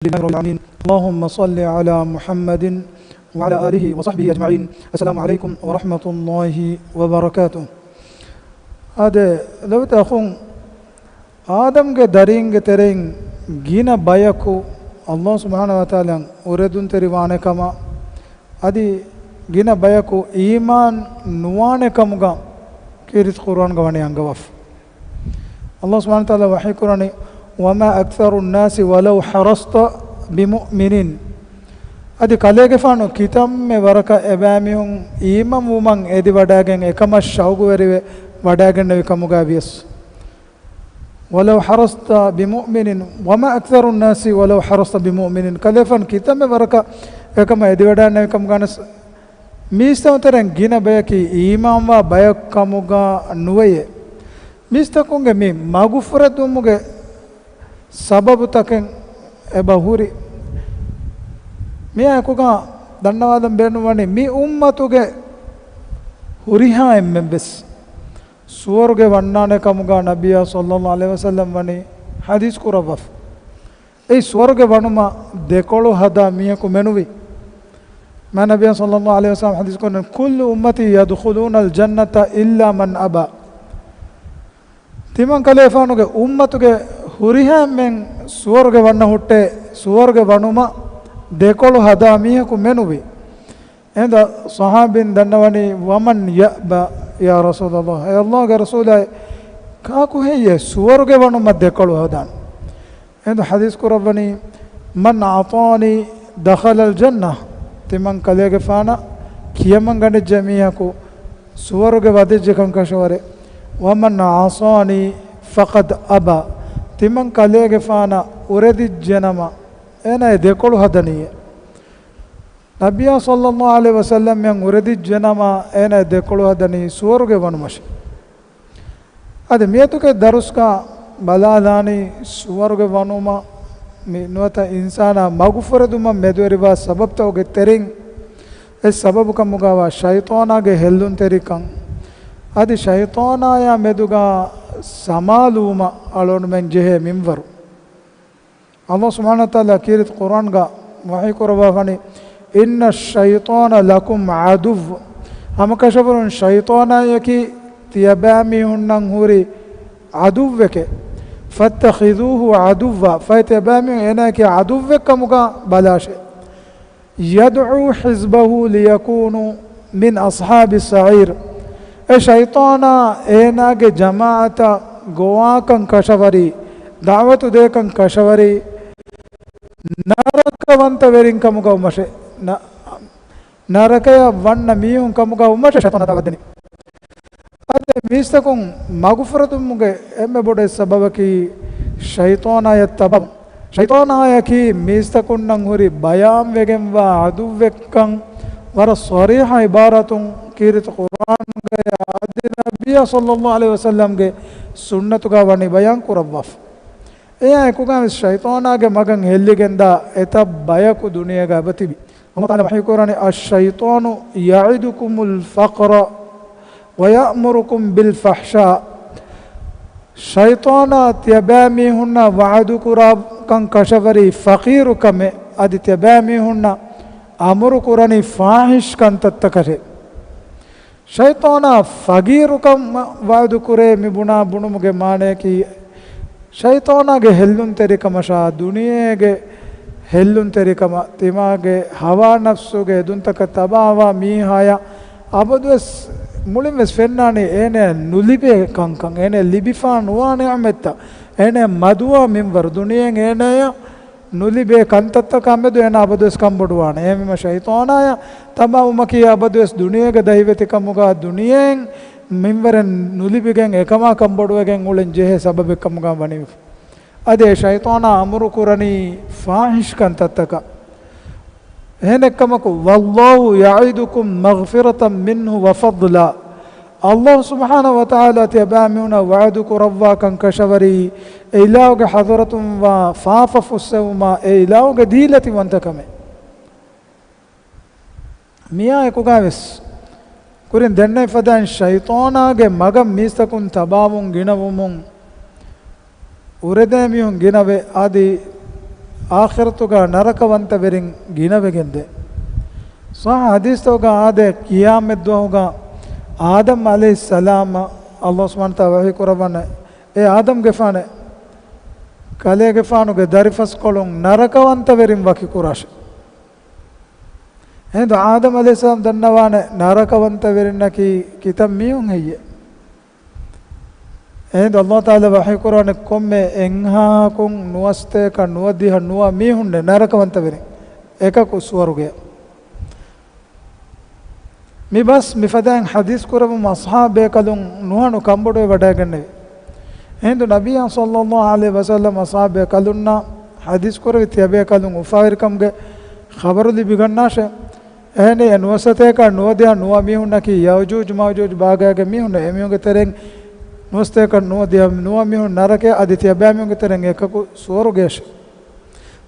لله رب العالمين. اللهم صل على محمد وعلى آله وصحبه أجمعين. السلام عليكم ورحمة الله وبركاته. هذا لو تأخون آدم کے درین کے ترین گینا بایکو اللہ سبحانہ وتعالی اوردن تریوانے کما ادی گینا بایکو ایمان نوانے کمگا کیرت قرآن گوانے انگواف اللہ سبحانہ وتعالی وحی قرآنی وما اکثر الناس ولو حرصت بمؤمنین ادی کلے کے فانو کتاب میں ورکا ابامیون ایمان ومن ایدی وڈاگیں ایکما شاوگو وریوے وڈاگیں نوی کمگا بیس ولو حرصت بمؤمن وما أكثر الناس ولو حرصت بمؤمن كلفن كتاب بركة كما يدودان كم كانس ميستون ترين جينا بيكي إيمان وا بيك كموجا نويه ميستكونge مي مغفرة دومge سبب تكن أباهوري مي أكوكا دنوادم بينواني مي أمتوge هوريها إمبس سورگے ونانے کمگا نبیہ صلی اللہ علیہ وسلم ونی حدیث کو ربف ای سورگے ونما دیکھولو حدا میہ کو منوی میں نبیہ صلی اللہ علیہ وسلم حدیث کو کل امتی یدخلون الجنت الا من ابا تیمان کلیفانو کے امتو کے ہوریہ میں سورگے ونہ ہوتے سورگے ونما دیکھولو حدا میہ کو منوی ایندا صحابین دنوانی ومن یأبا یا رسول اللہ اے اللہ کے رسول ہے کاکو ہے یہ سورگے ونو مت دیکھلو ہدان ایندا حدیث کو ربنی من عطانی دخل الجنہ تیمان کلے کے فانا کیمن گنے جمعیہ کو سورگے ودی جکن کشورے ومن عصانی فقد ابا تیمان کلے کے فانا اردی جنما اینا دیکھلو ہدانی ہے نبی صلی اللہ علیہ وسلم میں اردی جنما اینا دیکھلو ہدنی سورگے ونمش ادھے میتو کے درس کا بلا دانی سورگے ونما نوتا انسانا مغفرت ما میدوری با سبب تاوگے ترین اس سبب کا مگاوا شیطانا گے ہلدن تری کن ادھے شیطانا یا میدوگا سمالوما علون من جہے منور اللہ سبحانہ وتعالی کیرت قرآن گا وحی کو ربا فانی ان الشیطان لکم عدو ہم کشفرون شیطانا یکی تیبامی ہنن ہوری عدو کے فاتخذوه عدوا فیتبامی اینا کی عدو کا مگا بلاش یدعو حزبه لیکونو من اصحاب السعیر اے شیطانا اینا کے جماعتا گواکن کشفری دعوت دیکن کشفری نرکوانت ویرین کا مگا مشے نرکیا ون میون کمگا امش شیطان دعوتنی ادے میستکون مغفرت مگے ایم بوڑے سبب کی شیطان آیت تبم شیطان آیا کی میستکون ننگوری بیام وگم و عدو وکن ور صریح عبارتون کیرت قرآن گیا ادے نبی صلی اللہ علیہ وسلم کے سنت کا ونی بیان کو رباف اے کو گا شیطان آگے مگن ہلی گندا ایتا بایا کو دنیا کا بتی بھی اللہ تعالی وحی قرآن الشیطان یعدکم الفقر ویأمرکم بالفحشاء شیطان تیبامی ہننا وعدو قرآن کن کشوری فقیر کم ادی تیبامی ہننا امر قرآنی فاحش کن تتکرے شیطان فقیر کم وعدو قرآن می بنا بنمگے مانے کی شیطان آگے ہلن تیری کمشا دنیا گے ہلن تیری کما تیماگے ہوا نفسو گے دن تک تباہوا میہایا عبدوس ملمس فنانی اینے نلیبے کنکن اینے لیبیفان وانے عمتا اینے مدوا منور دنیا اینے نلیبے کنتتا کامدو اینا عبدوس کمبڑوانے ایمیم شیطان آیا تباہو مکی عبدوس دنیا گے دہیویتی کمگا دنیا منورن نلیبگیں ایکما کمبڑوگیں اولن جہے سبب کمگا بنی ادے شیطانا امر قرآنی فاحش کن تتکا ہینکمکو واللہ یعیدکم مغفرتا منہ وفضلا اللہ سبحانہ وتعالی تیبامیونا وعدکو روا کن کشوری ایلاوگ حضرتم و فافف السوما ایلاوگ دیلتی وانتکمے میاں ایکو گاویس kurin denne fadan shaytanage magam mistakun tabavun ginavum urede mihun ginave adi ආඛිරතුගා නරකවන්තවරින් ගිනවෙගෙන්ද සහ හදීස්තෝගා ආදේ කියාමෙද්දුවහුගා ආදම් අලයිහිස්සලාම අල්ලාහ් සුබ්හානහු තාලා වහී කරවන ඒ ආදම් ගෙෆාන කලේ ගෙෆානුගේ දරිෆස් කොලොන් නරකවන්තවරින් වකි කුරාෂ එහෙනම් ආදම් අලයිහිස්සලාම් දන්නවානේ නරකවන්තවරින් නකි කිතම් මියුන් හෙయ్య එහෙනම් අල්ලාහ් තාලා වහී කරවන කොම්මේ එන්හා කුන් නුවස්තේ ක නුවදිහ නුව මිහුන්නේ නරකවන්තවරින් එකක සුවරුගේ mi bas mi fadan hadis kuramu ashabe kalun nuhanu kambodo wadaganne hendu nabiya sallallahu alaihi wasallam ashabe kalunna hadis kuravi tiabe kalun ufawir kamge khabaru libigannashe ehne anuwasate ka nuwadiya nuwa mihunna ki yawjuj mawjuj bagage mihunna emiyunge tereng nuwaste ka nuwadiya nuwa mihun narake aditya bamiyunge tereng ekaku suwarugesh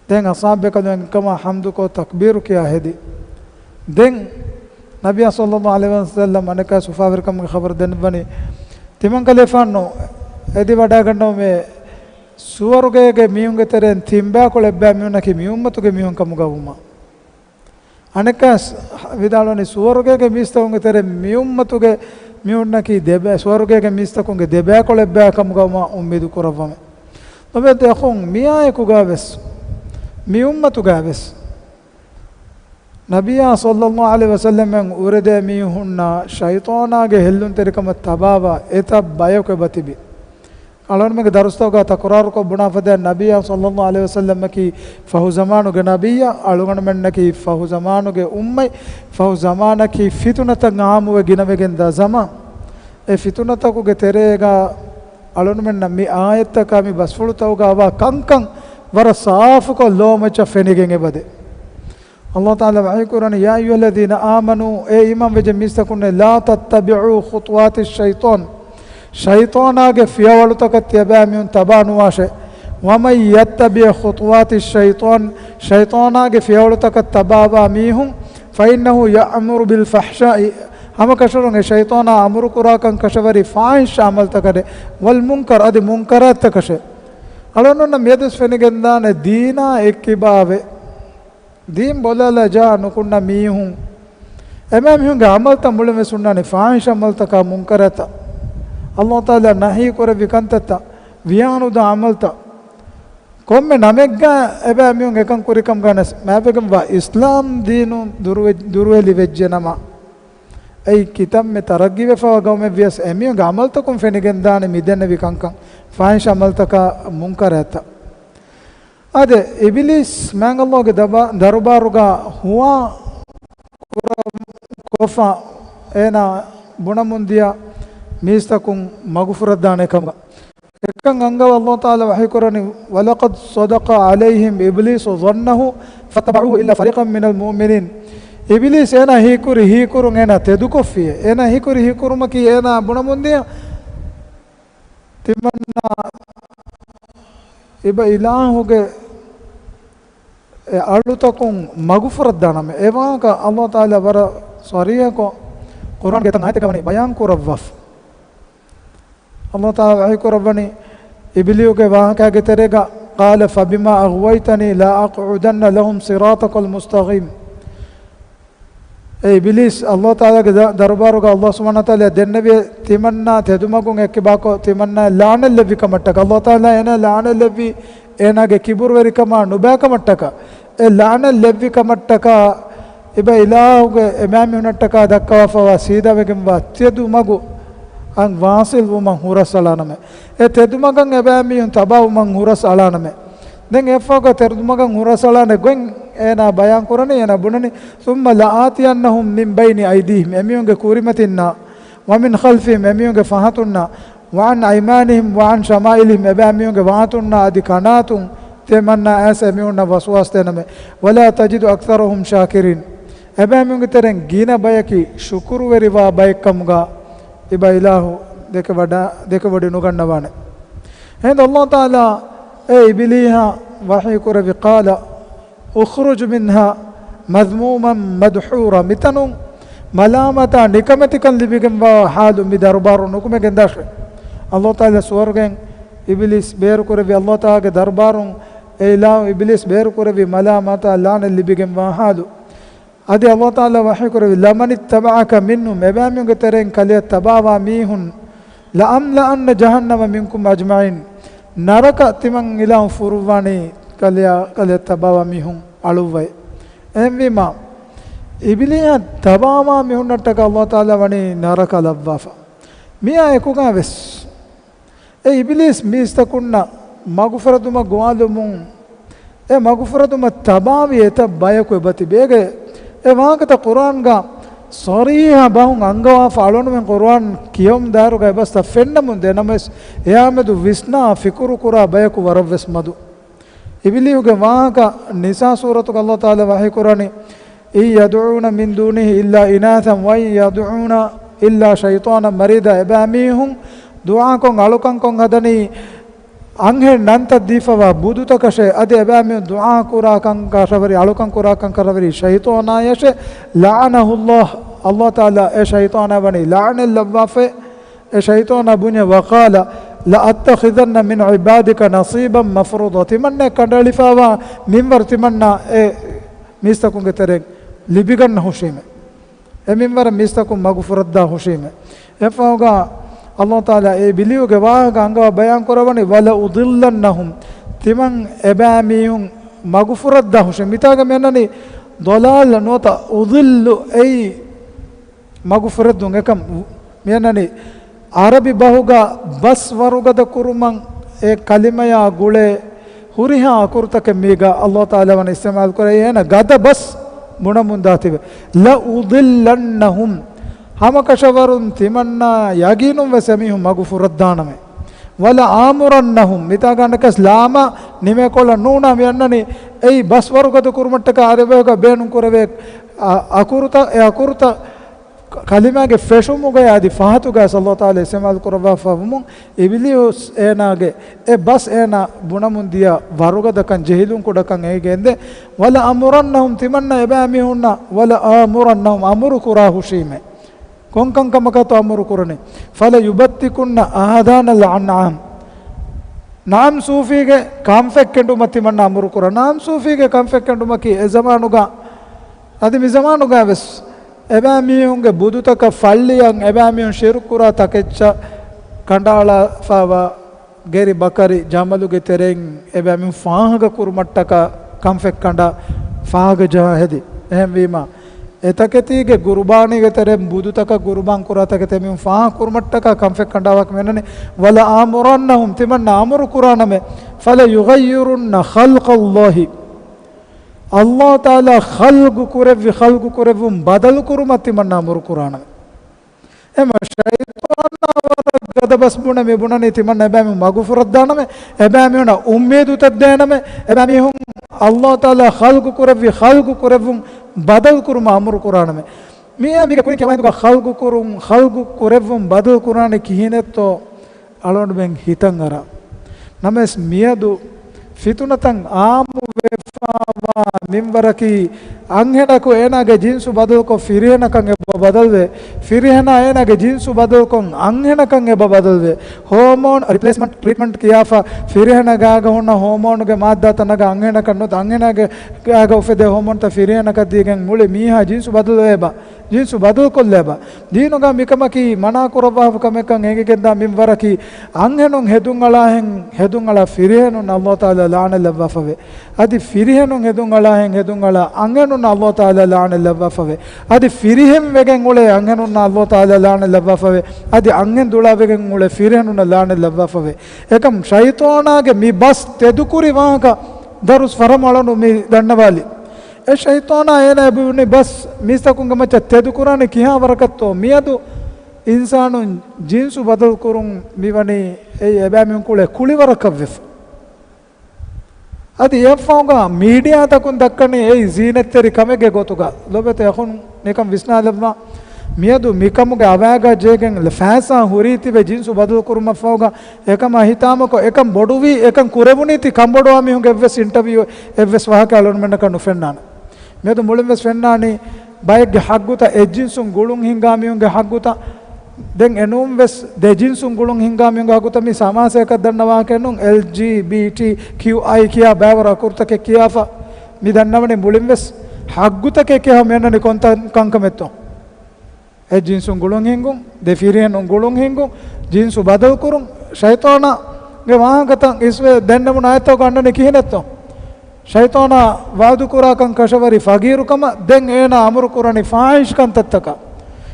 den ashabe kalun kama hamdu ko takbiru kiya hedi den नबिया सल्लल्लाहु अलैहि वसल्लम अनेका सुफावर कम खबर देन बनी तिमन कलेफानो एदि वडा गन्नो में सुवरुगे के मियुंगे तेरेन थिंबा को लेब्बा मियुना की मियुम्मतु के मियुं कम गवुमा अनेका विदालोनी सुवरुगे के मिस्तोंगे तेरे मियुम्मतु के मियुना की देबे सुवरुगे के मिस्तकोंगे देबे को लेब्बा कम गवुमा उम्मीद करवमे तबे देखों मिया एको गावेस मियुम्मतु गावेस नबिया सल्लल्लाहु अलैहि वसल्लम उरदे मिहुन्ना शैतानागे हेल्लुन तेरिकम तबावा एता बायो के बतिबी अलवन में दरुस्तों का तकरार को बुना फदे नबिया सल्लल्लाहु अलैहि वसल्लम की फहु ज़मानु के नबिया अलुगन में की फहु ज़मानु के उम्मई फहु ज़माना की फितुनत गाम वे गिनवे गेंदा ज़मा ए फितुनत को के तेरेगा अलवन में नमी आयत का मी बसफुल तोगा वा कंकं वर साफ को लो मचा फेनिगेंगे बदे अल्लाह ताला वही कुरान या अय्युहल्लज़ीना आमनू ए ईमान वे जमिस्तकुने ला तत्तबिउ खुतवाति शैतान शैतान आगे फियावल तक त्यबामिउन तबानुवाशे वमन यत्तबि खुतवाति शैतान शैतान आगे फियावल तक तबावा मीहुं फइन्नहु यअमुरु बिल फहशाइ हम कशरोंगे शैतान अमरु कुराकं कशवरी फाहिश अमल तकरे वल मुनकर अदि मुनकरात तकशे अलनन मेदस फेनिगंदाने दीना एक्किबावे दीन बोला जा नुकुन्ना मीहूं एमे मीहूं अमल त मुळे में सुन्नाने फाहिश अमल तक मुनकरता अल्लाह ताला नही करे विकंतता वियानु द अमल त कोम्मे नमेग्गा एबे मीहूं एकं कुरिकम गनस मैबेगम वा इस्लाम दीनु दुरवेली वेज्जनमा ऐ किताब में तरक्की वेफा गांव में व्यस एमियो अमल त कुम फेनिगंदाने मिदने विकंकं फाहिश अमल तक मुनकरता अदे इबिलिस मैंगल्लो के दरबारुगा हुआ कोफा एना बुणमुंदिया मीस्तकुं मगफुरदाने कम एकं अंगव अल्लाह ताला वही कुरानी वलक़द सदक़ अलैहिम इब्लिस ज़न्नहु फतबअहु इल्ला फरीक़म मिनल मुमिनीन इबिलिस एना ही कुरु एना तेदुकोफिए एना ही कुरु मकी एना बुणमुंदिया तिमन्ना इब इलाहुगे अळुतकुं मगफुरदानमे एवा का अल्लाह ताला वर सरिया को कुरान के तनायत का बयान को रवफ अल्लाह ताला वही को रवनी इबलियो के वहां क्या के तेरेगा قال فبما اغويتني لا اقعدن لهم صراطك المستقيم ए इबलिस अल्लाह ताला के दरबार का अल्लाह सुब्हानहु व तआला देनबे तिमन्ना तेदुमगुं एक्बाको तिमन्ना लानल लबि कमटक अल्लाह ताला एना लानल लबि एनागे किबुर वेरिकमा नुबाक मट्टक ए लानल लबि कमटक इबे इलाहुगे इमाम हुनटक दक्काफवा सीधा वेगम वा तेदुमगु अं वासिल वो मन हुरसलानमे ए तेदुमगं एबामी हुन तबाउ मन हुरसलानमे दें एफाको तेदुमगं हुरसलाने गों एना बयान कुरनी एना बुननी सुम्मा लाआतियन्नहुम मिन बैनि ऐदीहिम एमियुंगे कुरिमतिन्ना व मिन खल्फिहिम एमियुंगे फहतुन्ना व अन ऐमानिहिम व अन शमाइलिहिम एबामियुंगे वातुन्ना आदि कनातुं तेमन्ना ऐसे एमियुन्ना वसवास तेनमे वला तजिदु अक्सरहुम शाकिरीन एबामियुंगे तेरें गीना बयकी शुक्र वेरिवा बयकमगा इबा इलाहु देखे बड़ी नुगन्नवाने हिंद अल्लाह ताला ए इबलीहा वही कुरवी क़ाल उखरुज मिन्हा मज़मूमन मदहूरा मितनु मलामता निकमतिकन लिबिगम व हालु मि दरबार नुकुमे गेंदाश अल्लाह ताला स्वर्गें इबलीस बेर कुरवी अल्लाह ताला के दरबारों إله إبليس بير كربي ملا ماتا لان اللي بيجم واحد أدي الله تعالى وحي كربي لمن اتبعك منهم إبامي كترين كليه تباوا ميهن لأملأن جهنم منكم أجمعين نرك تمن إله فرواني كليه تباوا ميهن ألووي أمبيما إبليس تباوا ميهن نتك الله تعالى وني نرك لبافا ميا يكوكا بس إبليس ميستكونا مغفرتما غوالمون مغفرتما تباوي يتبايكو بتي بيجي واقت قرآن کا صريحا باهون أنغوا فعلون من قرآن كيوم دارو کا بس تفن من ده نمس يامدو وسنا فكرو كرا بايكو ورفس مدو إبليو کے وہاں کا نساء سورة کا اللہ تعالی وحی قرآنی إن يدعون من دونه إلا إناثا وإن يدعون إلا شيطانا مريدا إباميهم دعاء كون علوكان كون هدني أنه نانت ديفوا بودوتا كشه أدي أبامي دعاء كورا كان كشفري علوكان كورا كان كشفري شيطانا يشه لعنه الله تعالى شيطانا بني لعن اللبافة شيطانا بني وقال لأتخذن من عبادك نصيبا مفروضا تمنى كندلفوا منبر تمنى ميستكون كترين لبيغن هشيمه منبر ميستكون مغفرت دا هشيمه يفوغا الله تعالى بليو جواها كانغا بيان كرباني ولا أضلنهم تمن إباميهم مغفرت دهوش ميتاغا منني ضلال نوتا أضل أي مغفرت دونغ كم منني عربي باهوغا بس وروغا دكورمان كلمة يا غولة هوريها أكورتك ميغا الله تعالى ون استعمال كريهنا غدا بس منا منداتي لا أضلنهم هم كشورون تمنا يجينهم وسميهم مغفرت دانم ولا آمرنهم متاعنا كسلاما نمكولا نونا ميانني أي بس ورقة كورمتك عربيك بينهم كوربيك أكورتا كلمة كفشوم وجاي هذه فهاتو جاي صلى الله عليه وسلم القربة فهمون إبليس أنا جاي بس أنا بنا من ديا ورقة دكان جهلون كودا كان إيه جنده ولا آمرنهم تمنا يباميهنا ولا آمرنهم أمر كراه شيمه كون كان كم كاتو أمر كورني فلا يبتكون آذان الأنعام نام صوفي के काम फेक केंडु मती मन अमर करा नाम सूफी के काम फेक केंडु मकी ज़मानुगा आदि ज़मानुगा बस एबामियोंगे बुदु तक फल्लियंग एबामियों शेरुकुरा तकेच्चा कंडाला फावा गेरी बकरी जामलुगे तेरेंग एबामियों फाहग कुरमट्टा काम फेक कंडा फाहग जहाँ है दी अहम वीमा एतकेतीगे गुरुबानी के तेरे बुदु तक गुरुबान कुरा तक तेरे में फाह कुरमट्टा का कम फेक कंडावक में ने वला आमुरन्नहुम तिमन्ना आमुर कुरान में फला युगय्यिरुन्न खल्क़ल्लाहि अल्लाह ताला खल्क़ कुरे बदल कुरुमति मन्ना आमुर कुरान में एम शैतान गदबस बुने में बुने तिमन्ना एबामी मगफुरत दान में एबामी ना उम्मीद तद्देन में एबामी हम अल्लाह ताला खल्क़ कुरे बदल कुरुम अमर कुरान में मियाँ भी कोई क्या तो खल्क़ कुरेवुम बदल कुरान किहिने तो अलोन बेंग हितंगरा नमेस मियाँ दो फितुनतंग आमु वेफावा मिंबरकी अंगेना को एना के जिन्सु बदल को फिरेना कंगे बदल वे फिरेना एना के जिन्सु बदल को अंगेना कंगे बदल वे हार्मोन रिप्लेसमेंट ट्रीटमेंट किया फा फिरेना गागा होना हार्मोन के मादा तनगा अंगेना करनो अंगेना के गागा उफेदे हार्मोन ता फिरेना का दिए गंग मुले मिया जिन्सु बदल वेबा जिन्सु बदल को लेबा दीनो का मिकमा की मना कुरबा कमे कंगे के केदा मिंबरकी अंगेनो हेदुंगला फिरेनो अल्लाह ताला लान लबफवे अदि फिरेनो हेदुंगला अंगेनो अल्लाह ताला लान लबफवे अदि फिरेम वेगें उले अंगेनो अल्लाह ताला लान लबफवे अदि अंगेन दुला वेगें उले फिरेनो लान लबफवे एकम शैताना के मी बस तेदुकुरी वहां का दरुस फरमालनु मी दन्नवाली ए शैताना एना अबुनी बस मिस्तकुंग मच तेदुकुराने किया वरकत्तो मियादु इंसानु जिन्सु बदल कुरुं मिवनी ए एबामिन कुले कुली वरकव्वेफ अदि यफौगा मीडिया तकुन दक्कने ए जीनत्तरी कमेगे गोतुगा लोबेते अखुन निकम विस्ना लब्मा मियादु मिकमुगे अवागा जेगें लफासा हुरीति बे जिन्सु बदल कुरुम फौगा एकम हितामको एकम बोडुवी एकम कुरेबुनीति कंबोडुआमी हुंगे एव्वेस इंटरव्यू एव्वेस वाहके अलोनमेंट कनु फेन्नान मेदु मुलिम वेस फेन्नानी बाइक गे हग्गुता ए जिन्सु गुळुं हिंगामी हुंगे हग्गुता දැන් එනුම් වෙස් දෙජින්සුන් ගුළුන් හිංගාමියන් ගාකුතමි සමාසයක දන්නවා කෙනුම් LGBTQI කියා බෑවර අකුර්තක කියාෆා මි දන්නවනේ මුලින් වෙස් හග්ගුතක කියා මෙන්නනි කොන්ත කංකමෙත්තෝ ඒ ජින්සුන් ගුළුන් හිංගුම් දෙෆිරියන් ගුළුන් හිංගුම් ජින්සු බදල් කුරුම් ෂයිතානගේ වාහකතන් ඉස්වේ දෙන්නමුන ආයතෝ ගන්නනේ කිහෙනත්තෝ ෂයිතානා වාදු කුරාකන් කෂවරි ෆගීරුකම දැන් ඒන අමරු කුරණි ෆාහිෂ්කන් තත්තක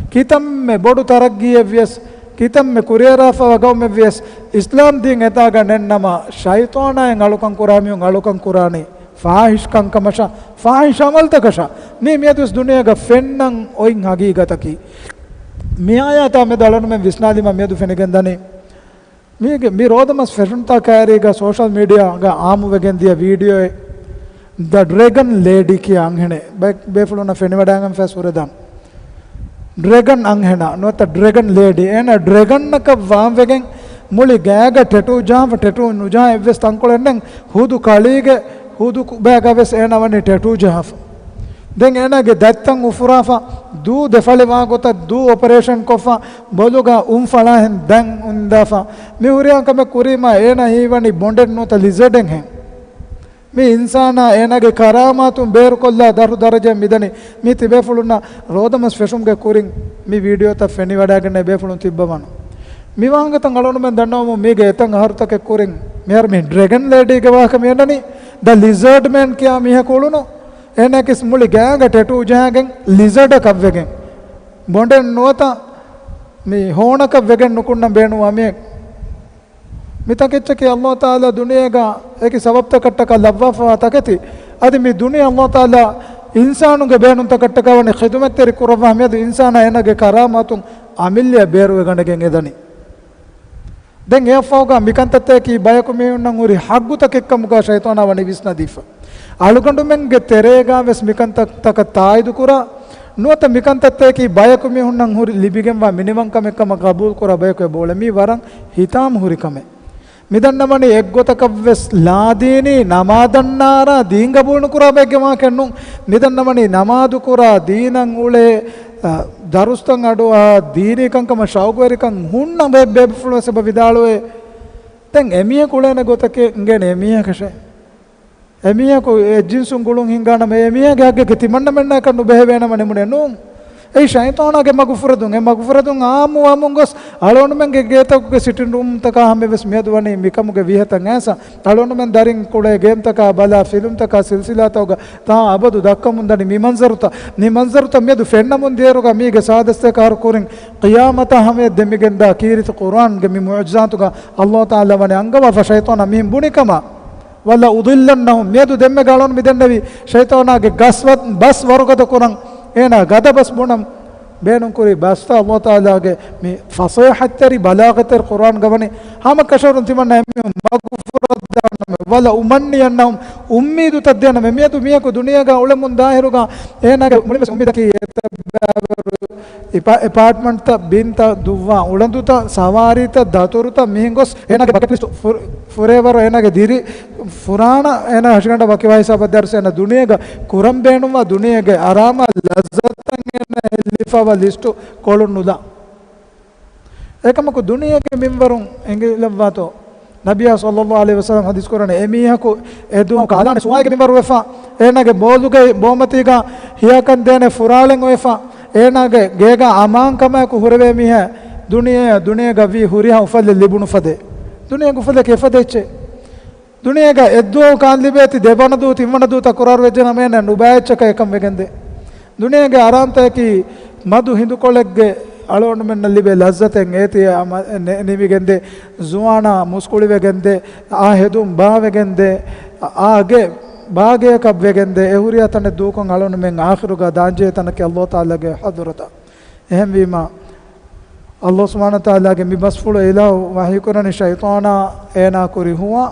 කිතම්මෙ බොඩු තරග්ගිය වියස් කිතම්මෙ කුරියරාෆව ගෞමෙ වියස් ඉස්ලාම් දීන් එතාග නෙන්නම ෂයිතානායන් අලුකන් කුරාමියුන් අලුකන් කුරානේ ෆාහිෂ්කන් කමෂ ෆාහිෂ අමල්තකෂ මේ මියදුස් දුනියග ෆෙන්නන් ඔයින් හගීගතකි මේ ආයත මේ දලන මේ විස්නාදිම මියදු ෆෙනගෙන් දනේ මේක මේ රෝදමස් ෆැෂන්තා කාරීග සෝෂල් මීඩියා ග ආමු වෙගෙන් දිය වීඩියෝ ද ඩ්‍රැගන් ලේඩි කිය අංහෙනේ බේෆලුන ෆෙනිවඩාංගම් ෆැස් වරදම් ಡ್ರ್ಯಾಗನ್ ಅಂಹೆನ ನೋತ ಡ್ರ್ಯಾಗನ್ ಲೇಡಿ ಏನ ಡ್ರ್ಯಾಗನ್ ನಕ ವಾಮ್ ವೆಗೆನ್ ಮುಳಿ ಗ್ಯಾಗ ಟೆಟು ಜಾಮ ಟೆಟು ನುಜಾ ಎವ್ವೆಸ್ ತಂಕೊಳೆನ್ನೆನ್ ಹೂದು ಕಳಿಗೆ ಹೂದು ಬ್ಯಾಗವೆಸ್ ಏನವನಿ ಟೆಟು ಜಾಫ ದೆನ್ ಏನಗೆ ದತ್ತಂ ಉಫುರಾಫ ದೂ ದೆಫಳಿ ವಾಗೊತ ದೂ ಆಪರೇಷನ್ ಕೊಫ ಬಲುಗ ಫಳಾ ಹೆನ್ ದಂ ಉಂದಾಫ ಮಿ ಹುರಿಯಂ ಕಮೆ ಕುರಿಮ ಏನ ಹೀವನಿ ಬೊಂಡೆನ್ ನೋತ ಲಿಜರ್ಡೆನ್ ಹೆನ್ මේ ඉන්සාන එනගේ කරාමාතුන් බේරු කොල්ලා දරු දරජ මිදනි මේ තිබේෆුලුන රෝදමස් ෆෙෂුම්ගේ කුරින් මේ වීඩියෝ ත ෆෙනි වඩාගෙන බේෆුලුන් තිබ්බමන මේ වංගතන් අලොන මෙන් දන්නවම මේගේ එතන් අහර්තක කුරින් මෙහර මේ ඩ්‍රැගන් ලේඩි ගේ වාක මෙන්නනි ද ලිසර්ඩ් මෑන් කියා මිහ කොළුනෝ එනකස් මුලි ගෑග ටැටු ජහගෙන් ලිසර්ඩ් කව්වෙගෙන් බොන්ඩෙන් නොත මේ හෝනක වෙගෙන් නුකුන්න බේනුවා මේ මිතකෙච්චකේ අල්ලාහ් තාලා දුනියගා ඒකි සවබ්ත කට්ටක ලව්වාෆා තකති අද මේ දුනිය අල්ලාහ් තාලා ඉන්සානුගේ බේනුන් තකට්ටකවනේ ඛිදමත් රිකුරවා මෙද ඉන්සාන එනගේ කරාමතුන් අමිල්ලිය බේරුවේ ගණගෙන් එදනි දැන් එෆෝගා මිකන්තත්තේ කි බයකු මෙුන්නන් උරි හග්ගුතක එක්කමුගා ෂයිතානා වනි විස්නදීෆ අලුගඬුමෙන්ගේ තෙරේගා වෙස් මිකන්තත්තක තායිදු කුරා නුවත මිකන්තත්තේ කි බයකු මෙුන්නන් උරි ලිබිගෙන්වා මිනිවංකම එක්කම කබූල් කුරා බයකු බෝලමි වරන් හිතාම හුරිකමේ මිදන්නමනි එක්ගොතක වෙස් ලාදීනි නමාදන්නාරා දීංග බුණු කුරා බෙග්ගමා කන්නු මිදන්නමනි නමාදු කුරා දීනන් උලේ දරුස්තන් අඩුවා දීනිකංකම ශෞගවරිකං හුන්න බෙබ්ෆුලස බවිදාලෝේ දැන් එමිය කුලේන ගොතකේ ගෙන එමිය කෂේ එමිය කො ජින්සුන් ගුළුන් හින්ගාන මේ එමිය ගාගේ තිමන්න මෙන්න කන්නු බෙහෙ වෙනම නෙමුනේ නෝ ඒ ෂයිතානාගේ මගුෆරදුන් ආමුන් ගොස් අලොනුමන්ගේ ගේතකුගේ සිටින් රූම් තක හැමෙස් මෙදුවනේ මිකමුගේ විහතන් ඇස අලොනුමන් දරින් කුලේ ගේම් තක බලා ෆිල්ම් තක සිල්සිලා තෝග තා අබදු දක්කමුන් දනි මිමන්සරුත මෙදු ෆෙන්නමුන් දේරුගා මීගේ සාදස්තේ කාර කුරින් ඛියාමත හැමෙ දෙමිගෙන් දා කීරිත කුර්ආන් ගේ මි මුඅජ්සාතුගා අල්ලාහ් තාලා වනේ අංගව ෂයිතානා මිහිම් බුනිකම වලා උදිල්ලන්නහුම් මෙදු දෙම්ම ගාලොන් මිදෙන්නවි ෂයිතානාගේ ගස්වත් බස් වරුගත කුරන් එන ගද බස් බුණම් බේනුන් කුරි බස්තා අල්ලාහ් තාලාගේ මේ ෆසීහතරි බලාගතර කුර්ආන් ගවනේ හැම කෂරුන් තිමන්න මග්ෆුරත් දානම වල උමන්නියන්නහුම් උම්මීදු තද්දන මෙමියතු මියකු දුනියගා උලමුන් දාහිරුගා එනගේ මුලින්ම උම්මීදකි එපාර්ට්මන්ට් ත බින්ත දුවා උලඳුත සවාරීත දතුරුත මිහින්ගොස් එනගේ බකට් ලිස්ට් ෆොරෙවර් එනගේ දිරි ෆුරාන එන හෂිකණ්ඩ වකිවයි සබදර්ස එන දුනියගා කුරම් බේනුවා දුනියගේ ආරාම ලස්සතන් එන ලිෆව ලිස්ට් කොළුන්නුදා එකමක දුනියගේ මින්වරුන් එංගිලවතෝ නබියා සල්ලල්ලාහු අලයිහි වසල්ලම් හදිස් කරන්නේ එමිහකු එදුම කාලාන සුවාගේ මින්වරු වෙෆා එනගේ බෝලුගේ බොමතිගා හියකන් දෙනේ ෆුරාලෙන් වෙෆා එනගේ ගේගා අමාංකමක හුරවේ මිහ දුනියගේ වි හුරියා උෆල් ලිබුණු ෆදේ දුනියගේ උෆල් කෙෆදෙච්චේ දුනියගේ එද්දෝ කාන් ලිබේති දෙවන දූ තිවන දූ තකුරාර වෙජන මෙන්න නුබෑච්චක එකම් වෙගෙන්දේ දුනියගේ ආරාන්තකි මදු හිඳු කොලෙක්ගේ අලොන්න මෙන්න ලිබේ ලස්සතෙන් ඒතිය නිවිගෙන්දේ සුවානා මුස්කුලි වෙගෙන්දේ ආ හෙදුම් බා වෙගෙන්දේ ආගේ භාගය කබ් වෙගෙන්දේ එහුරියා තන දූකන් අලොන්න මෙන් ආඛිරුගා දාංජේ තනක අල්ලාහ් තාලාගේ හදරත එහෙම වීම අල්ලාහ් සුබ්හානහු තාලාගේ මිබස්ෆුල ඉලා වහී කරන ෂයිතානා එනා කුරි හුවා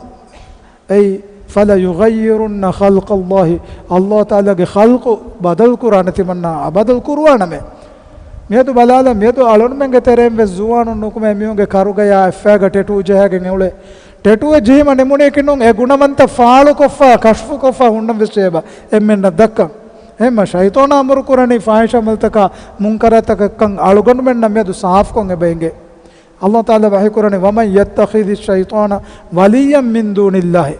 ඒ فلا يغيرن خلق الله الله تعالى کے خلق بدل قرآن تمنا بدل قرآن میں میدو بلالا میدو alon men کے تیرے میں زوانو نوک میں میوں کے کارو گیا افیگ ٹیٹو جہ کے نولے ٹیٹو جہ منے منے کنوں اے گنمنت فالو کوفا کشف کوفا ہنم وسیبا امن دکا එහෙම ෂයිතෝන අමරු කුරණි ෆාහිෂ මල්තක මුන්කරතක කන් අලුගොන් මෙන්න මෙදු සාෆ් කොන් එබෙන්ගේ අල්ලාහ් තාලා වහී කුරණි වමන් යත්තඛිදි ෂයිතෝන වලියම් මින් දුනිල්ලාහි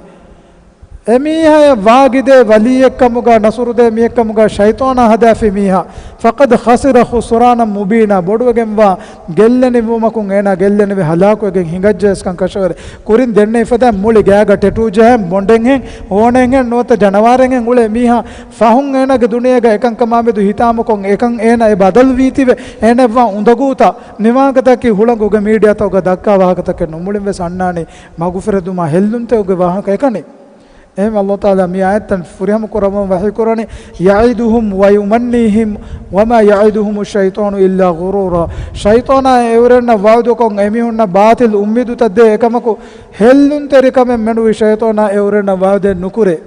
එමීහා වාගිදේ වලියෙක්කමුගා නසුරුදේ මියෙක්කමුගා ෂයිතෝනා හදාෆි මීහා ෆකද් ඛසිර ඛුස්රාන මුබීනා බොඩුවගෙන් වා ගෙල්ලෙනි වුමකුන් එනා ගෙල්ලෙනි වේ හලාකුවගෙන් හිඟජ්ජස් කන් කෂවර කුරින් දෙන්නේ ෆදා මුලි ගෑග ටෙටු ජහම් බොන්ඩෙන් හෙන් ඕනෙන් හෙන් නොත ජනවාරෙන් හෙන් උලේ මීහා ෆහුන් එනාගේ දුනියග එකන් කමාමෙදු හිතාමකොන් එකන් එනා ඒ බදල් වීතිවේ එනවා උඳගූතා නිවාගතකි හුලඟුගේ මීඩියා තෝග දක්කා වාහකතක නොමුලින් වේ සන්නානේ මගුෆරදුමා හෙල්ලුන්තේ උගේ වාහක එකනේ එහෙම අල්ලාහ් තාලා මේ ආයතන් ෆුරිහම කරම වහී කරන්නේ යයිදුහුම් වයුමන්නීහිම් වමා යයිදුහුමු ෂයිතානු ඉල්ලා ගුරූරා ෂයිතානා එවරන වවදුකොන් එමිහුන්න බාතිල් උම්මිදු තද්දේ එකමකු හෙල්ලුන් තරිකම මෙනු ෂයිතානා එවරන වවදෙන් නුකුරේ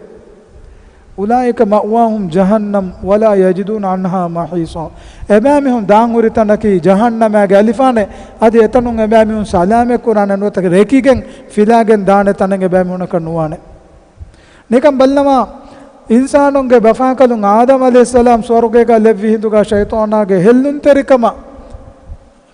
උලායික මඅවාහුම් ජහන්නම් වලා යජිදුන අන්හා මහීසා එබෑමිහුන් දාංගුරිතනකි ජහන්නම ගලිෆානේ අද එතනුන් එබෑමිහුන් සලාමේ කුරාන නොතක රේකිගෙන් ෆිලාගෙන් දාන තනන් එබෑමිහුන කනුවානේ නිකම් බල්ලමා ඉන්සානුන්ගේ බෆාකලුන් ආදම් අලයිහිස්සලාම් ස්වර්ගයක ලැබවි හිඳුගා ෂයිතානාගේ හෙල්ලුන් තරිකම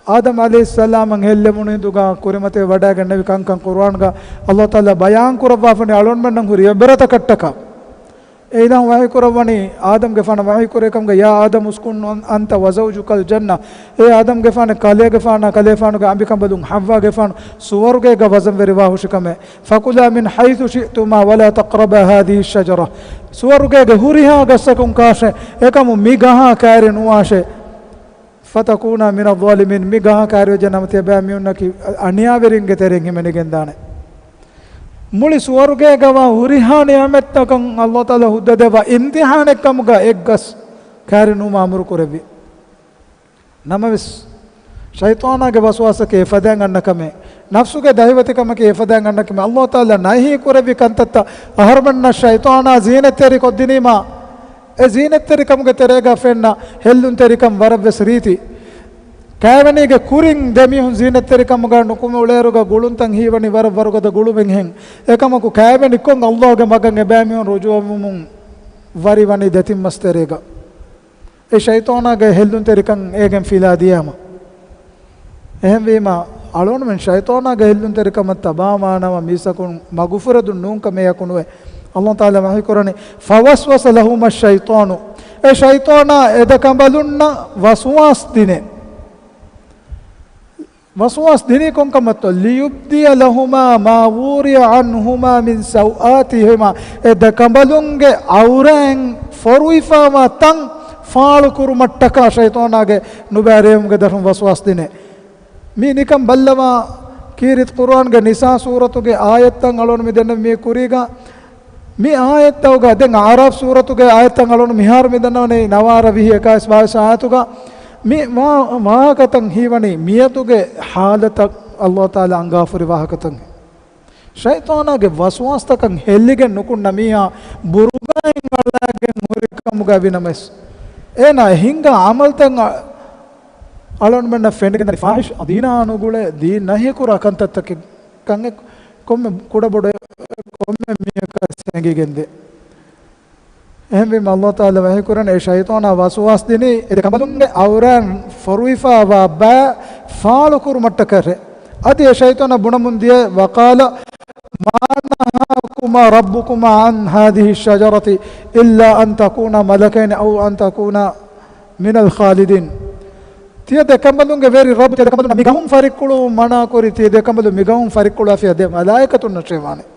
ආදම් අලයිහිස්සලාමන් හෙල්ලෙමුණු හිඳුගා කුරිමතේ වඩාගෙන නබි කංකන් කුර්ආන්ගා අල්ලාහ් තාලා බයාන් කරවවනේ අලොන් මන්නන් හුරිය බරත කට්ටක ඒදම් වහී කරවනි ආදම් ගේ ෆන වහී කරේකම්ගේ යා ආදම් උස්කුන් අන්ත වසෞජුකල් ජන්න ඒ ආදම් ගේ ෆන කලේ ගේ ෆන කලේ ෆනුගේ අම්බිකම් බදුන් හව්වා ගේ ෆන සුවර්ගේ ගේ වසම් වෙරිවා හුෂකම ෆකුලා මින් හයිතු ශිතුමා වලා තක්රබා හාදිහි ෂජරා සුවර්ගේ ගේ හුරිහා ගස්සකුන් කාෂේ එකම මිගහා කාරේ නුවාෂේ ෆතකුනා මින අද්වාලිමින් මිගහා කාරේ ජනමතිය බෑමියුන්නකි අනියාවරින් ගේ තෙරෙන් හිමෙනගෙන් දානේ මුලි ස්වර්ගයේ ගවා හුරිහා නියමෙත්තකන් අල්ලාහ් තාලා හුද්ද දෙවා ඉම්තිහානෙක්කමුග එක්ගස් කාරිනු මාමුරු කරවි නමවිස් ෂයිතානාගේ වස්වාසකේ ෆදන් අන්නකම නෆ්සුගේ දෛවතිකමකේ ෆදන් අන්නකම අල්ලාහ් තාලා නහී කරවි කන්තත්ත අහර්මන්න ෂයිතානා zීනතෙරි කොද්දිනීමා ඒ zීනතෙරි කමුගේ තෙරේගා ෆෙන්න හෙල්ලුන් තෙරිකම් වරවස් රීති කෑවනීගේ කුරින් දෙමිහුන් zීනතරිකම්ගා නුකුම උලේරුගා ගුළුන්තන් හීවනි වරවරුගද ගුළුවෙන් හෙන් එකමකු කෑවනි කොන් අල්ලාහ්ගේ මගන් එබෑමිහුන් රුජුවමුන් වරිවනි දෙතින් මස්තරේගා ඒ ෂයිතානාගේ හෙල්ලුන් තරිකම් ඒගෙන් ෆිලා දියාම එහෙම වීම අලෝන මෙන් ෂයිතානාගේ හෙල්ලුන් තරිකම තබාමානව මිසකුන් මගුෆරදු නුන්කම යකුනුවේ අල්ලාහ් තාලා වහී කරන්නේ ෆවස්වස ලහුම ෂයිතානු ඒ ෂයිතානා එදකඹලුන්න වස්වාස් දිනේ وسواس دينكم كما ليبدي لهما ما وري عنهما من سوآتهما إذا كمبلونج أوران فرويفا ما تان فالكور متكا شيطاناගේ නුබෑරේම්ගේ දරුම් වස්වාස් දිනේ මේ නිකම් බල්ලවා කීරිත් කුර්ආන්ගේ නිසා සූරතුගේ ආයත්තන් අලොන මෙදෙන්න මේ කුරීගා මේ ආයත්තවගේ දැන් ආරාෆ් සූරතුගේ ආයත්තන් අලොන මිහාර මෙදන්නවනේ නවාර 21 22 ආයතුගා මේ වාහකතන් හීවනේ මියතුගේ හාලතක් අල්ලාහ් තාලා අංගාෆුරි වාහකතන් ෂයිතානාගේ වස්වාස්තකන් හෙල්ලිගෙන් නුකුන් නමියා බුරුගෙන් අල්ලාහ්ගෙන් මුරිකමුගා විනමස් එනා හිංගා අමල්තන් අලොන් මෙන්න ෆෙන්ඩගෙන ෆාහිෂ් අදීනානුගුලේ දී නැහැ කුරකන්තත්තක කංගෙ කොම්ම කුඩ බොඩ කොම්ම මියක සැඟිගෙන්ද එහෙම අල්ලාහ් තාලා වහී කරන්නේ ෂයිතානා වස්වාස් දිනේ ඒ කමදුන්ගේ අවරන් ෆරුයිෆා වබා ෆාලකුරු මට්ටකර අදී ෂයිතානා බුණමුන්දිය වකාල මානහාකුමා රබ්බුකුමා අන් හාදිහි ෂජරති ඉල්ලා අන් තකුනා මලකයින් අව් අන් තකුනා මිනල් ඛාලිදින් තිය දෙකමදුන්ගේ වෙරි රබ් තිය දෙකමදුන් මිගහුම් ෆරිකුළු මනා කොරි තිය දෙකමදු මිගහුම් ෆරිකුළු අෆිය දෙ මලායිකතුන් නෂේවානේ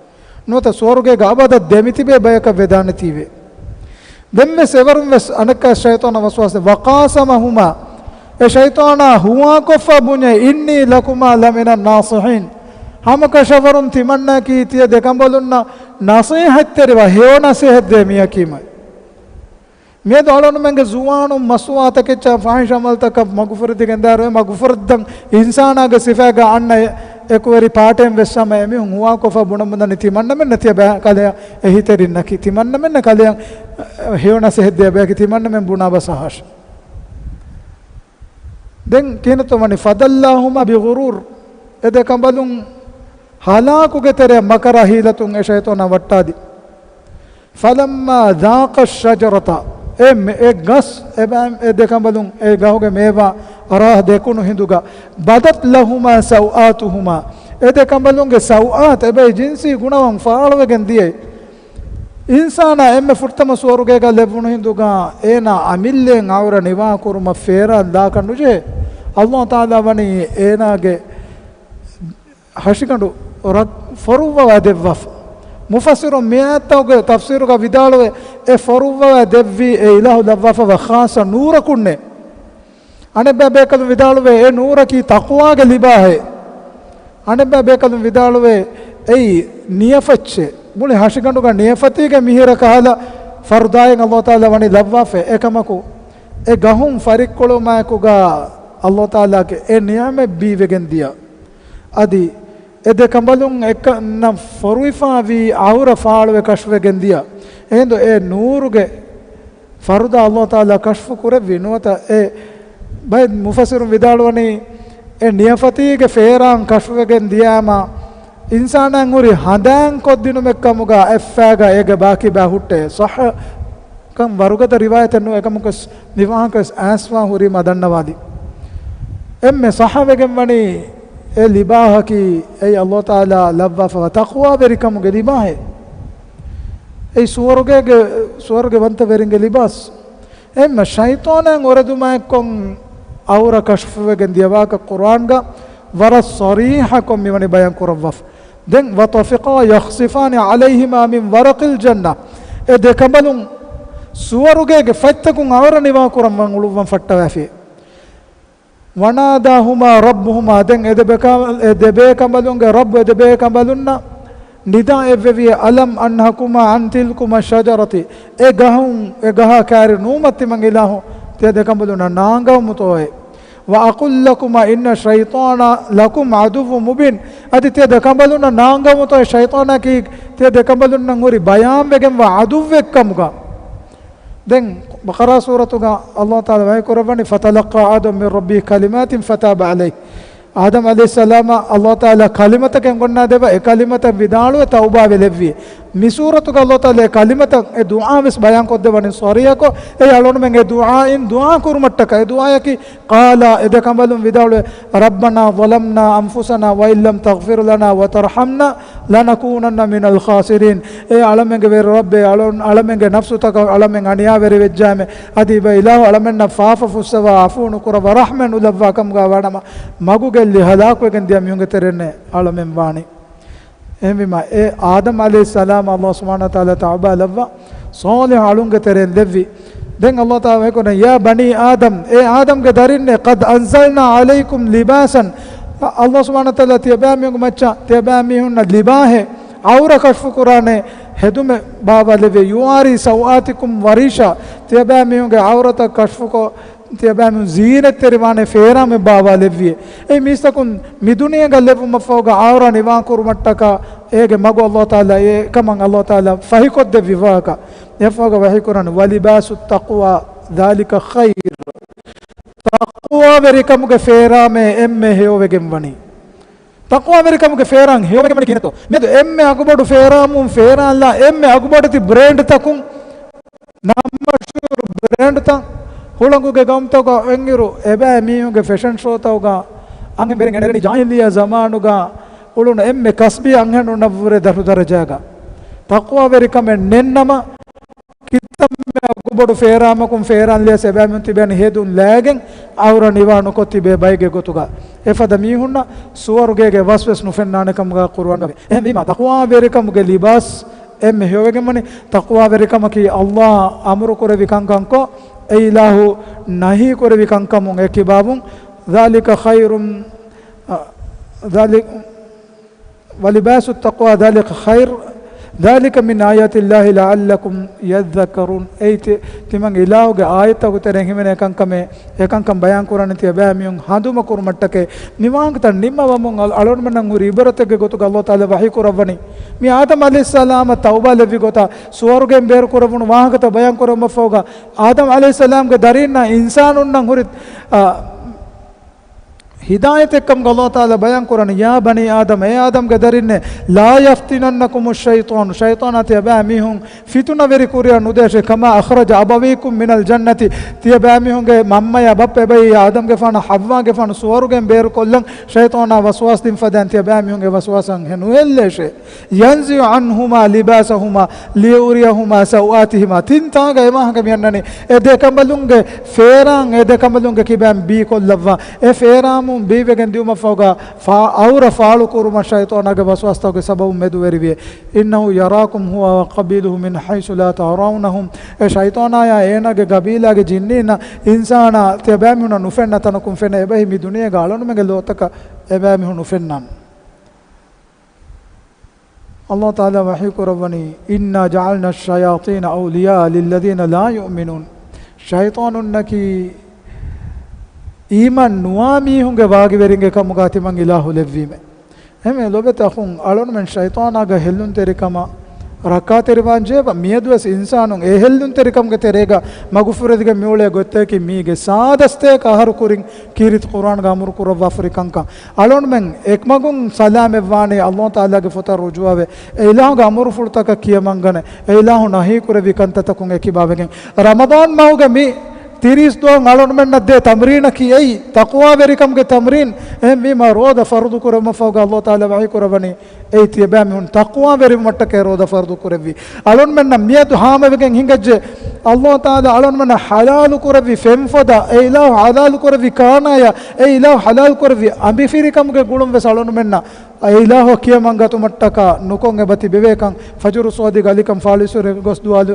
නොත ස්වර්ගයේ ගාබද දෙමිතිබේ බයක වේදානතිවේ දෙම්මෙ සෙවරුම් වෙස් අනක ෂයිතාන වස්වාස් වකාසමහුමා ඒ ෂයිතානා හුවා කොෆා බුනේ ඉන්නී ලකුමා ලමින නාසිහින් හමක ෂවරුම් තිමන්නා කීතිය දෙකඹලුන්න නසීහත් තරිවා හේව නසීහත් දෙමියා කීමයි මේ දොලොන මංගේ සුවානු මස්වාතකේ ච ෆාහිෂමල්තක මගුෆරති ගන්දාරේ මගුෆරද්දන් ඉන්සානාගේ සිෆාගා අන්න එකවරි පාටෙන් වෙස්සම එමි හුවා කොෆා බුණමුදන් තිමන්න මෙන්න තිය බෑ කලය එහිතරින් නැකි තිමන්න මෙන්න කලය හේවන සෙහෙද්දේ බෑ කි තිමන්න මෙන් බුණා බසහෂ දැන් කියනතොමනි ෆදල්ලාහුමා බිගුරූර් එදකඹලුන් හලාකුගේ තර මකර හීලතුන් ඒ ෂයිතාන වට්ටාදි ෆලම්මා ذاق الشجرة e gas ebam e dekambalun e gahuge meva arah dekunu hinduga badat lahuma sawatuhuma e dekambalunge sawat ebe jinsi gunawan faalwegen diye insana emme furtama suwaruge ga lebunu hinduga ena amillen awra niwa kuruma fera dakanuje Allah taala wani enage hashikandu foruwa devwaf mufassiru mi'atawge tafsiruga vidaluwe e foruwa devvi e ilahu davwafa wa khasa nura kunne anebbe bekadu vidaluwe e nura ki taqwa ge libahe anebbe bekadu vidaluwe ei niyafacce muli hashikanduga niyafatige mihira kahala fardayen Allah taala wani davwafe ekamaku e gahum farikkolo makuga Allah taala ke e niyame biwegen dia adi ede kambalun ek nam foruifa vi aura faalwe kashwe gendia endo e nuruge faruda Allah taala kashfu kure vinota e bay mufassirun vidalwani e niyafatige feeran kashwe gendia ma insanan uri hadan koddinu mekkamuga effaga ege baki ba hutte sah kam warugata riwayat nu ekamukas niwahakas aswa huri madannawadi emme sahawegen wani e libaha ki e Allah taala labba fa taqwa berikam ge libahe e suwarge vanta veringe libas emma shaytanan oraduma kon aura kashfu ge diwa ka Quran ga wara sariha kom mivani bayan kurawaf den watafiqa yakhsifani alayhima min waraqil janna e de kamalun suwaruge ge fattakun aura niwa kuram uluwan fattawafi وناداهما ربهما دن ادبه كمبلونغ رب ادبه كمبلونا نداء في ألم أنهكما عن تلكما الشجرة اغها كار نومت من إله تيد كمبلونا نانغا متوه وأقول لكما إن الشيطان لكم عدو مبين ادي تيد كمبلونا نانغا متوه شيطانا كي تيد كمبلونا نوري بيان بكم وعدو كمغا دن بقرة سورة الله تعالى ويقول فتلقى آدم من ربه كلمات فتاب عليه آدم عليه السلام الله تعالى كلمة كم قلنا دبا كلمة بدالو توبة بلفي مسورة الله تعالى كلمة دعاء بس بيان كده بني صاريا كو يالون من دعاء كرمتك دعاء كي قال إذا كملون بدالو ربنا ظلمنا أنفسنا وإن لم تغفر لنا وترحمنا لنكونن من الخاسرين على من غير رب على من نفسك على من أنيا غير وجامه أدي بإله على من نفاف فسوا عفون كرب رحمن ولفا كم غوارما مغو اللي هلاك وكن ديام يونغ ترنه على من واني එහිම ඒ ආදම් අලයිහිස් සලාම් අල්ලාහ් සුබ්හානහු තාලා තවබා ලබ්වා සෝලිහ අලුන්ගේ තෙරෙන් දෙවි දැන් අල්ලාහ් තාලා වෙකෝන යා බනි ආදම් ඒ ආදම්ගේ දරින්නේ qad anzalna alaykum libasan අල්ලාහ් සුබ්හානහු තාලා තියබා මියුගේ මච්චා තියබා මියුන්න ලිබාහෙ අවුර කෂ්ෆු කුරානේ හෙදුමේ බාබා ලෙවේ යුවාරි සවාතිකුම් වරිෂා තියබා මියුගේ අවරත කෂ්ෆු කෝ තියබෑම zීනත් තෙරවානේ ෆේරාම බාවා ලෙවියේ ඒ මිස්තකුන් මිදුනිය ගල්ලෙපු මෆෝග ආවර නිවා කුරුමට්ටක ඒගේ මග අල්ලාහ් තාලා ඒ කමං අල්ලාහ් තාලා ෆහිකොද්ද විවාක යෆෝග වහි කුරාන වලිබාසු තක්වා ذلك خير තක්වා වෙරිකමුගේ ෆේරාමේ එම්මේ හේවෙගෙන් වනි තක්වා වෙරිකමුගේ ෆේරාන් හේවෙගෙන් වනි කියනතෝ මෙද එම්මේ අගබඩු ෆේරාමුන් ෆේරාන්ලා එම්මේ අගබඩු ති බ්‍රෑන්ඩ් තකුන් නම්මෂුර් බ්‍රෑන්ඩ් තක් ಹುಳಂಗುಗೆ ಗಮ್ತಗ ಎಂಗಿರು ಎಬೆ ಮೀಹುಗೆ ಫ್ಯಾಷನ್ ಶೋ ತವಗ ಅಂಗೆ ಬೇರೆ ಗಣರಿ ಜಾಹಿಲಿಯ ಜಮಾನುಗ ಉಳುನ ಎಮ್ಮೆ ಕಸ್ಬಿ ಅಂಗನು ನವ್ರೆ ದರಜಾಗ ತಕ್ವಾ ವೆರಿ ಕಮೆ ನೆನ್ನಮ ಕಿತ್ತಮ್ಮೆ ಅಗುಬಡು ಫೇರಾಮಕುಂ ಫೇರಾನ್ಲಿಯ ಸೆಬೆ ಮುಂತಿ ಬೆನ್ ಹೇದುನ್ ಲಾಗೆನ್ ಅವರ ನಿವಾನು ಕೊತ್ತಿಬೆ ಬೈಗೆ ಗೊತುಗ ಎಫದ ಮೀಹುನ್ನ ಸುವರುಗೆಗೆ ವಸ್ವಸ್ ನುಫೆನ್ನಾನೆ ಕಮ್ಗ ಕುರ್ವಾನ್ ಎಮ್ಮೆ ಮಾ ತಕ್ವಾ ವೆರಿ ಕಮ್ಗೆ ಲಿಬಾಸ್ ಎಮ್ಮೆ ಹೇವೆಗೆ ಮನೆ ತಕ್ವಾ ವೆರಿ ಕಮಕಿ ಅಲ್ಲಾಹ್ ಅಮರು ಕೊರೆ ವಿಕಂಕಂಕೋ إله نهي كوري كانكمون إكبابون ذلك خير ذلك ولباس التقوى ذلك خير ذلك من آيات الله لعلكم يذكرون أي تمن إله آيات كترين هم كانكم بيان قرآن تيابهم هادوما كورمتك نيوان كتر نيما ومون ألون من نعوري برتك كتوك الله تعالى وحي كوربني مي آدم عليه السلام توبة لفي كتا سوارغم بير كوربون واه كتا بيان كورم فوقا آدم عليه السلام كدارين إنسان نعوري ಹಿದಾಯತೆಕ್ಕಂ ಅಲ್ಲಾಹ್ ತಾಲ ಬಯಾನ್ ಕುರಾನ್ ಯಾ ಬನಿ ಆದಮ್ ಏ ಆದಮ್ಗೆ ದರಿನ್ನೆ ಲಾ ಯಫ್ತಿನನ್ನಕುಮು ಶೈತಾನ್ ಶೈತಾನ ತಿಯ ಬಾ ಮಿಹುಂ ಫಿತುನ ವೆರಿ ಕುರಿಯ ನುದೇಶ ಕಮಾ ಅಖ್ರಜ ಅಬವೀಕುಂ ಮಿನಲ್ ಜನ್ನತಿ ತಿಯ ಬಾ ಮಿಹುಂಗೆ ಮಮ್ಮಯ ಬಪ್ಪೆ ಬೈ ಆದಮ್ಗೆ ಫಾನ ಹವ್ವಾಗೆ ಫಾನ ಸುವರುಗೆ ಬೇರು ಕೊಲ್ಲಂ ಶೈತಾನ ವಸ್ವಾಸ್ ದಿಂ ಫದನ್ ತಿಯ ಬಾ ಮಿಹುಂಗೆ ವಸ್ವಾಸಂ ಹೆನು ಎಲ್ಲೇಶೆ ಯನ್ಜಿ ಅನ್ಹುಮಾ ಲಿಬಾಸಹುಮಾ ಲಿಯುರಿಯಹುಮಾ ಸೌಆತಿಹಿಮಾ ತಿಂತಾಗ ಎಮಹಗೆ ಮಿಯನ್ನನಿ ಎದೆ ಕಂಬಲುಂಗೆ ಫೇರಾಂ ಎದೆ ಕಂಬಲುಂಗೆ ಕಿಬಾಂ ಬಿ ಕೊಲ್ಲವ್ವ ಎ ಫೇರಾಮು ಬೀವೆಗೆ ದಿಯುಮ ಫೌಗ ಅವರ ಫಾಳು ಕೂರುಮ ಶೈತಾನಗೆ ವಸ್ವಾಸ್ತವಗೆ ಸಬಬು ಮೆದುವೆರಿವೆ ಇನ್ನಹು ಯರಾಕುಂ ಹುವ ಕಬೀಲುಹು ಮಿನ್ ಹೈಸು ಲಾ ತರೌನಹುಂ ಎ ಶೈತಾನಾಯ ಏನಗೆ ಗಬೀಲಾಗೆ ಜಿನ್ನಿನ ಇನ್ಸಾನ ತೆಬಾಮಿಹುನ ನುಫೆನ್ನ ತನಕುಂ ಫೆನ ಎಬಹಿ ಮಿ ದುನಿಯಗ ಅಳನುಮೆಗೆ ಲೋತಕ ಎಬಾಮಿಹು ನುಫೆನ್ನನ್ ಅಲ್ಲಾಹ್ ತಾಲಾ ವಹಿ ಕುರವನಿ ಇನ್ನ ಜಅಲ್ನ ಶಯಾತೀನ ಔಲಿಯಾ ಲಿಲ್ಲದೀನ ಲಾ ಯುಮಿನೂನ್ ಶೈತಾನುನ್ನಕಿ ಈಮನ್ ನುವಾಮೀಹುಂಗೆ ವಾಗಿವೆರಿಂಗೆ ಕಮುಗಾತಿ ಮಂಗ್ ಇಲಾಹು ಲೆವ್ವೀಮೆ ಹೆಮೆ ಲೊಬೆತ ಹುಂ ಅಳನು ಮೆನ್ ಶೈತಾನಾಗ ಹೆಲ್ಲುನ್ ತೆರಿಕಮ ರಕ್ಕಾ ತೆರಿವಾನ್ ಜೇಬ ಮಿಯದುವೆಸ್ ಇನ್ಸಾನುಂ ಎ ಹೆಲ್ಲುನ್ ತೆರಿಕಮ್ಗೆ ತೆರೇಗ ಮಗುಫುರದಿಗೆ ಮ್ಯೂಳೆ ಗೊತ್ತೇಕಿ ಮೀಗೆ ಸಾದಸ್ತೇಕ ಅಹರು ಕುರಿಂಗ್ ಕೀರಿತ್ ಕುರಾನ್ಗ ಅಮುರು ಕುರವ್ವ ಫುರಿಕಂಕ ಅಳನು ಮೆನ್ ಎಕ್ಮಗುಂ ಸಲಾಮೆವ್ವಾನೆ ಅಲ್ಲಾಹ್ ತಾಲಾಗೆ ಫುತ ರುಜುವಾವೆ ಎ ಇಲಾಹುಗ ಅಮುರು ಫುಳ್ತಕ ಕಿಯಮಂಗನೆ ಎ ಇಲಾಹು ನಹಿ ಕುರವಿ ಕಂತತಕುಂ ಎಕಿಬಾವೆಗೆ ರಮದಾನ್ ಮಾಹುಗ ಮಿ 30 دو نالون من ندے تمرین کی ای تقوا ویرکم کے تمرین اے می ما رود فرض کرو مفوق اللہ تعالی وحی کرو بنی ای تی بام ہن تقوا ویری مٹ کے رود فرض کرو وی الون من میت ہام وگن ہنگج اللہ تعالی الون من حلال کرو وی فم فدا ای الہ حلال کرو وی کانا یا ای الہ حلال کرو وی ابی فیرکم کے گڑم وس الون من ಇಲಾಹು ಕಿಯಮಂಗತು ಮಟ್ಟಕ ನುಕೊಂಗೆ ಬತಿ ಬಿವೇಕಂ ಫಜರು ಸೋದಿ ಗಲಿಕಂ ಫಾಲಿಸುರೆ ಗೊಸ್ ದುವಾಲು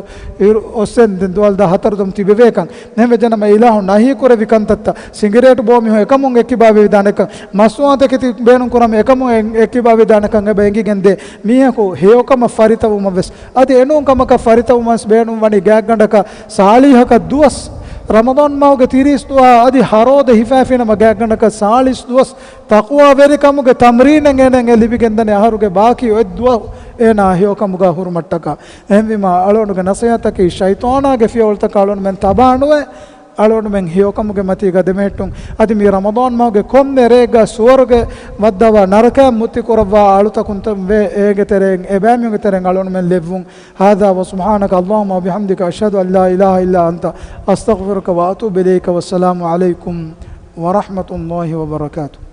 ಒಸೆನ್ ದುವಾಲ್ದ ಹತರದಂ ತಿ ಬಿವೇಕಂ ನೆಮೆ ಜನಮ ಇಲಾಹು ನಹಿ ಕುರೆ ವಿಕಂತತ್ತ ಸಿಗರೇಟ್ ಬೋಮಿ ಹೊ ಎಕಮುಂ ಎಕ್ಕಿಬಾವಿ ವಿಧಾನಕ ಮಸ್ವಾತ ಕಿತಿ ಬೇನು ಕುರಮ ಎಕಮುಂ ಎಕ್ಕಿಬಾವಿ ವಿಧಾನಕ ಬೆಂಗಿ ಗೆಂದೆ ಮೀಹಕು ಹೇಯಕಮ ಫರಿತವು ಮವೆಸ್ ಅದಿ ಎನು ಕಮಕ ಫರಿತವು ಮಸ್ ಬೇನು ವನಿ ಗ್ಯಾಗಂಡಕ ಸಾಲಿಹಕ ದುವಸ್ ರಮದಾನ್ ಮಾವುಗೆ 30 දුවා අදි හරෝද හිෆාෆින මගයක්ගනක 40 දුවස් තක්වා වෙරිකමුගේ තම්රීනෙන් එනෙන් ලිබිගෙන්දනේ අහරුගේ ಬಾಕಿ ಒದ್ದುವ ಏನ ಹಿಯೋಕමුಗ ಹುರುಮಟ್ಟಕ ಎಹ್ವಿಮ ಅಳೋನುಗೆ ನಸಯತಕಿ ಶೈತಾನಾಗೆ ಫಿಯೋಲ್ತ ಕಾಳೋನು ಮೆನ್ ತಬಾಣುವೆ ಅಳೋನು ಮೆನ್ ಹಿಯೋಕමුಗೆ ಮತಿಗ ದೆಮೆಟ್ಟುಂ ಅದಿ ಮಿ ರಮದಾನ್ ಮಾವುಗೆ ಕೊನ್ನೆ ರೇಗ ಸುವರ್ಗೆ ಮದ್ದವ ನರಕ ಮುತ್ತಿ ಕೊರವ ಅಳುತ ಕುಂತ ವೆ ಏಗೆ ತೆರೆಂ ಎಬಾಮಿಯುಗೆ ತೆರೆಂ ಅಳೋನು ಮೆನ್ ಲೆವ್ವುಂ ಹಾದಾ ವ ಸುಬ್ಹಾನಕ ಅಲ್ಲಾಹುಮ್ಮ ವ ಬಿಹಮ್ದಿಕ ಅಶ್ಹದು ಅಲ್ಲಾ ಇಲಾಹ ಇಲ್ಲಾ ಅಂತ ಅಸ್ತಗ್ಫಿರುಕ ವ ಅತೂಬು ಇಲೈಕ ವಸ್ಸಲಾಮು ಅಲೈಕುಂ ವ ರಹ್ಮತುಲ್ಲಾಹಿ ವ ಬರಕಾತುಹು.